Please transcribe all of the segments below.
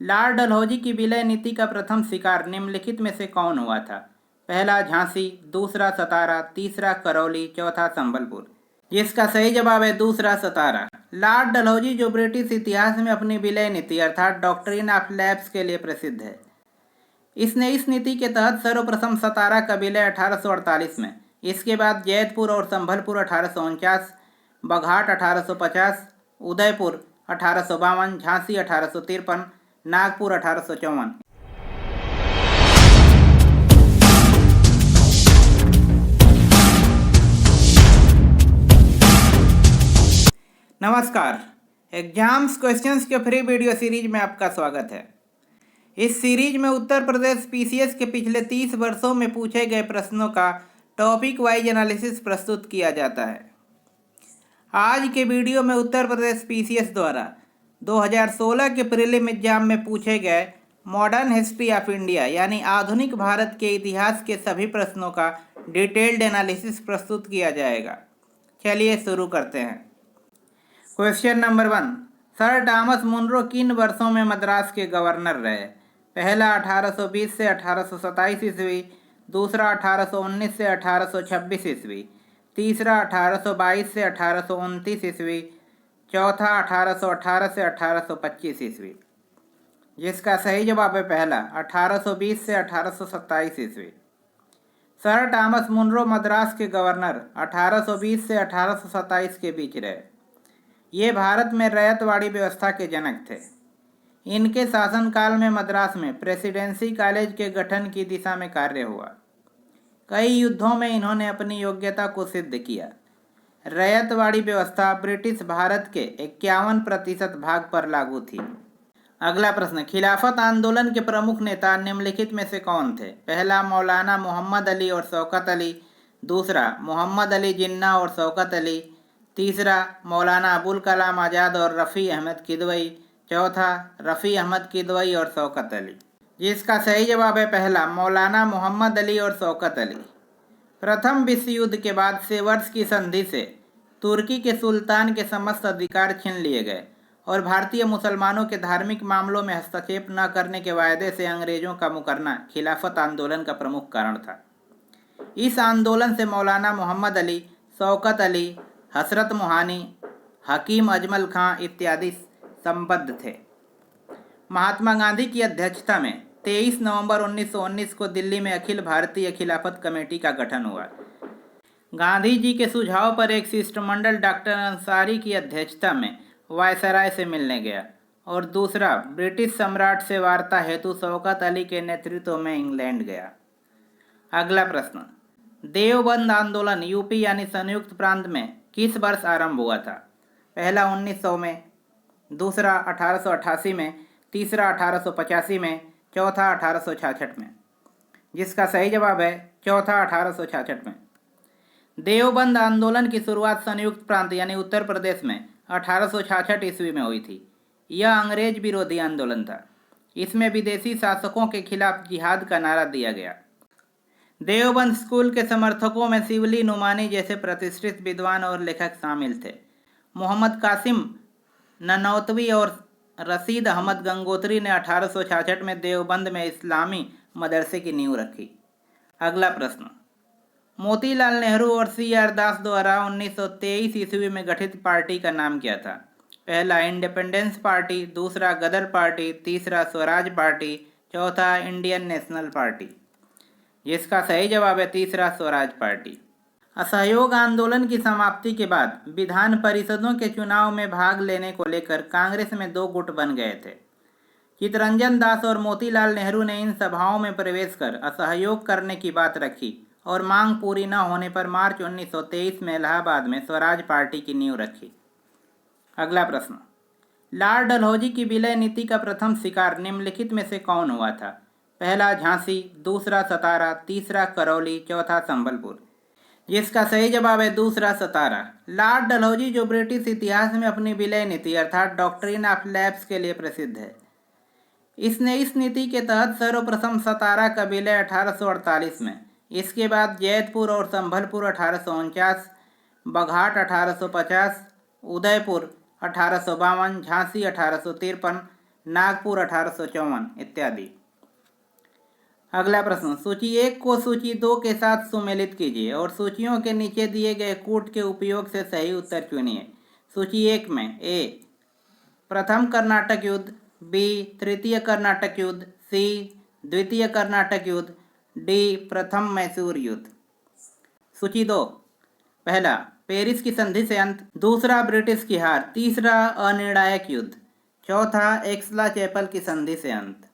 Lord Dalhousie की विलय नीति का प्रथम शिकार निम्नलिखित में से कौन हुआ था? पहला झांसी, दूसरा सतारा, तीसरा करौली, चौथा संबलपुर। जिसका सही जवाब है दूसरा सतारा। लॉर्ड डलहौजी जो ब्रिटिश इतिहास में अपनी विलय नीति अर्थात डॉक्ट्रिन ऑफ लैप्स के लिए प्रसिद्ध है। इसने इस नीति के तहत सर्वप्रथम सतारा का विलय 1848 में, इसके बाद जैतपुर और संभलपुर 1849, बघाट 1850, उदयपुर 1852, झांसी 1853, नागपुर 1854। नमस्कार, एग्जाम्स क्वेश्चंस के फ्री वीडियो सीरीज में आपका स्वागत है। इस सीरीज में उत्तर प्रदेश पीसीएस के पिछले 30 वर्षों में पूछे गए प्रश्नों का टॉपिक वाइज एनालिसिस प्रस्तुत किया जाता है। आज के वीडियो में उत्तर प्रदेश पीसीएस द्वारा 2016 के प्रीलिम एग्जाम में पूछे गए मॉडर्न हिस्ट्री ऑफ इंडिया यानी आधुनिक भारत के इतिहास के सभी प्रश्नों का डिटेल्ड एनालिसिस प्रस्तुत किया जाएगा। चलिए शुरू करते हैं। Question number 1, sir Thomas Munro किन वर्षों में मद्रास के गवर्नर रहे? पहला 1820 से 1827 ईस्वी, दूसरा 1819 से 1826 ईस्वी, तीसरा 1822 से 1829 ईस्वी, चौथा 1818 से 1825 ईस्वी। जिसका सही जवाब है पहला 1820 से 1827 ईस्वी। सर थॉमस मुनरो मद्रास के गवर्नर 1820 से 1827 के बीच रहे। ये भारत में रैयतवाड़ी व्यवस्था के जनक थे। इनके शासनकाल में मद्रास में प्रेसिडेंसी कॉलेज के गठन की दिशा में कार्य हुआ। कई युद्धों में इन्होंने अपनी योग्यता को सिद्ध किया। रैयतवाड़ी व्यवस्था ब्रिटिश भारत के 51% भाग पर लागू थी। अगला प्रश्न, खिलाफत आंदोलन के प्रमुख नेता निम्नलिखित में से कौन थे? पहला मौलाना मोहम्मद अली और शौकत अली, दूसरा मोहम्मद अली जिन्ना और शौकत अली, तीसरा मौलाना अबुल कलाम आज़ाद और रफ़ी अहमद किदवई, चौथा रफ़ी अहमद किदवई और शौकत अली। जिसका सही जवाब है पहला मौलाना मोहम्मद अली और शौकत अली। प्रथम विश्व युद्ध के बाद सेवर्स की संधि से तुर्की के सुल्तान के समस्त अधिकार छीन लिए गए और भारतीय मुसलमानों के धार्मिक मामलों में हस्तक्षेप न करने के वायदे से अंग्रेजों का मुकरना खिलाफत आंदोलन का प्रमुख कारण था। इस आंदोलन से मौलाना मोहम्मद अली, शौकत अली, हसरत मोहानी, हकीम अजमल खां इत्यादि संबद्ध थे। महात्मा गांधी की अध्यक्षता में 23 नवंबर 1919 को दिल्ली में अखिल भारतीय खिलाफत कमेटी का गठन हुआ। गांधी जी के सुझाव पर एक शिष्टमंडल डॉक्टर अंसारी की अध्यक्षता में वायसराय से मिलने गया और दूसरा ब्रिटिश सम्राट से वार्ता हेतु शौकत अली के नेतृत्व में इंग्लैंड गया। अगला प्रश्न, देवबंद आंदोलन यूपी यानी संयुक्त प्रांत में किस वर्ष आरंभ हुआ था? पहला 1900 में, दूसरा 1888 में, तीसरा 1885 में, चौथा 1866 में। जिसका सही जवाब है चौथा 1866 में। देवबंद आंदोलन की शुरुआत संयुक्त प्रांत यानी उत्तर प्रदेश में 1866 ईस्वी में हुई थी। यह अंग्रेज विरोधी आंदोलन था। इसमें विदेशी शासकों के खिलाफ जिहाद का नारा दिया गया। देवबंद स्कूल के समर्थकों में शिवली नुमानी जैसे प्रतिष्ठित विद्वान और लेखक शामिल थे। मोहम्मद कासिम ननौतवी और रशीद अहमद गंगोत्री ने 1866 में देवबंद में इस्लामी मदरसे की नींव रखी। अगला प्रश्न, मोतीलाल नेहरू और CR दास द्वारा 1923 ईस्वी में गठित पार्टी का नाम क्या था? पहला इंडिपेंडेंस पार्टी, दूसरा गदर पार्टी, तीसरा स्वराज पार्टी, चौथा इंडियन नेशनल पार्टी। जिसका सही जवाब है तीसरा स्वराज पार्टी। असहयोग आंदोलन की समाप्ति के बाद विधान परिषदों के चुनाव में भाग लेने को लेकर कांग्रेस में 2 गुट बन गए थे। चितरंजन दास और मोतीलाल नेहरू ने इन सभाओं में प्रवेश कर असहयोग करने की बात रखी और मांग पूरी न होने पर मार्च 1923 में इलाहाबाद में स्वराज पार्टी की नींव रखी। अगला प्रश्न, लॉर्ड डलहौजी की विलय नीति का प्रथम शिकार निम्नलिखित में से कौन हुआ था? पहला झांसी, दूसरा सतारा, तीसरा करौली, चौथा संबलपुर। जिसका सही जवाब है दूसरा सतारा। लॉर्ड डलहौजी जो ब्रिटिश इतिहास में अपनी विलय नीति अर्थात डॉक्ट्रिन ऑफ लैप्स के लिए प्रसिद्ध है। इसने इस नीति के तहत सर्वप्रथम सतारा का विलय 1848 में, इसके बाद जैतपुर और संभलपुर 1849, बघाट 1850, उदयपुर 1852, झांसी 1853, नागपुर 1854 इत्यादि। अगला प्रश्न, सूची 1 को सूची 2 के साथ सुमेलित कीजिए और सूचियों के नीचे दिए गए कूट के उपयोग से सही उत्तर चुनिए। सूची 1 में ए प्रथम कर्नाटक युद्ध, बी तृतीय कर्नाटक युद्ध, सी द्वितीय कर्नाटक युद्ध, डी प्रथम मैसूर युद्ध। सूची 2, पहला पेरिस की संधि से अंत, दूसरा ब्रिटिश की हार, तीसरा अनिर्णायक युद्ध, चौथा एक्सला-चैपल की संधि से अंत।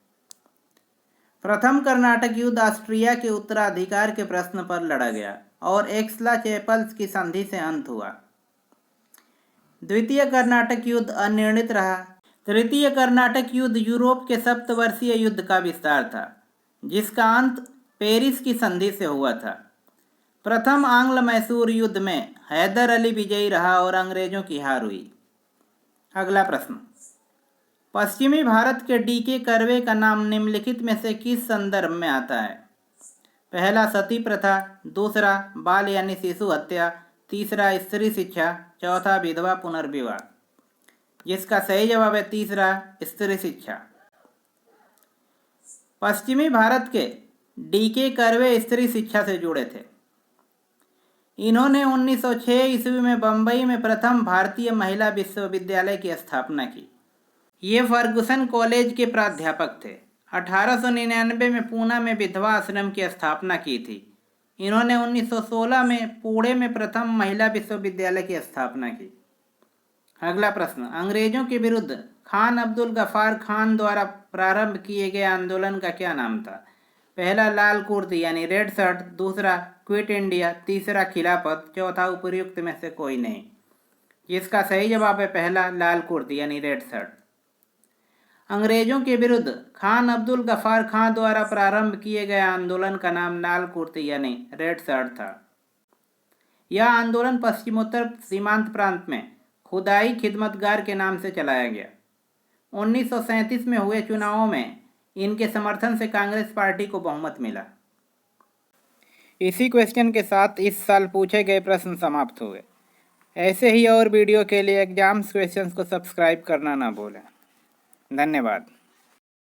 प्रथम कर्नाटक युद्ध ऑस्ट्रिया के उत्तराधिकार के प्रश्न पर लड़ा गया और एक्सला-चैपल की संधि से अंत हुआ। द्वितीय कर्नाटक युद्ध अनिर्णित रहा। तृतीय कर्नाटक युद्ध यूरोप के सप्तवर्षीय युद्ध का विस्तार था, जिसका अंत पेरिस की संधि से हुआ था। प्रथम आंग्ल मैसूर युद्ध में हैदर अली विजयी रहा और अंग्रेजों की हार हुई। अगला प्रश्न, पश्चिमी भारत के डी.के. कर्वे का नाम निम्नलिखित में से किस संदर्भ में आता है? पहला सती प्रथा, दूसरा बाल यानी शिशु हत्या, तीसरा स्त्री शिक्षा, चौथा विधवा पुनर्विवाह। जिसका सही जवाब है तीसरा स्त्री शिक्षा। पश्चिमी भारत के डी.के. कर्वे स्त्री शिक्षा से जुड़े थे। इन्होंने 1906 ईस्वी में बम्बई में प्रथम भारतीय महिला विश्वविद्यालय की स्थापना की। ये फर्गुसन कॉलेज के प्राध्यापक थे। 1899 में पूना में विधवा आश्रम की स्थापना की थी। इन्होंने 1916 में पुणे में प्रथम महिला विश्वविद्यालय की स्थापना की। अगला प्रश्न, अंग्रेजों के विरुद्ध खान अब्दुल गफ्फार खान द्वारा प्रारंभ किए गए आंदोलन का क्या नाम था? पहला लाल कुर्ती यानी रेड शर्ट, दूसरा क्विट इंडिया, तीसरा खिलाफत, चौथा उपर्युक्त में से कोई नहीं। जिसका सही जवाब है पहला लाल कुर्ती यानी रेड शर्ट। अंग्रेजों के विरुद्ध खान अब्दुल गफ्फार खान द्वारा प्रारंभ किए गए आंदोलन का नाम लाल कुर्ती यानी रेड शर्ट था। यह आंदोलन पश्चिमोत्तर सीमांत प्रांत में खुदाई खिदमतगार के नाम से चलाया गया। 1937 में हुए चुनावों में इनके समर्थन से कांग्रेस पार्टी को बहुमत मिला। इसी क्वेश्चन के साथ इस साल पूछे गए प्रश्न समाप्त हुए। ऐसे ही और वीडियो के लिए एग्जाम्स क्वेश्चंस को सब्सक्राइब करना ना भूलें। धन्यवाद।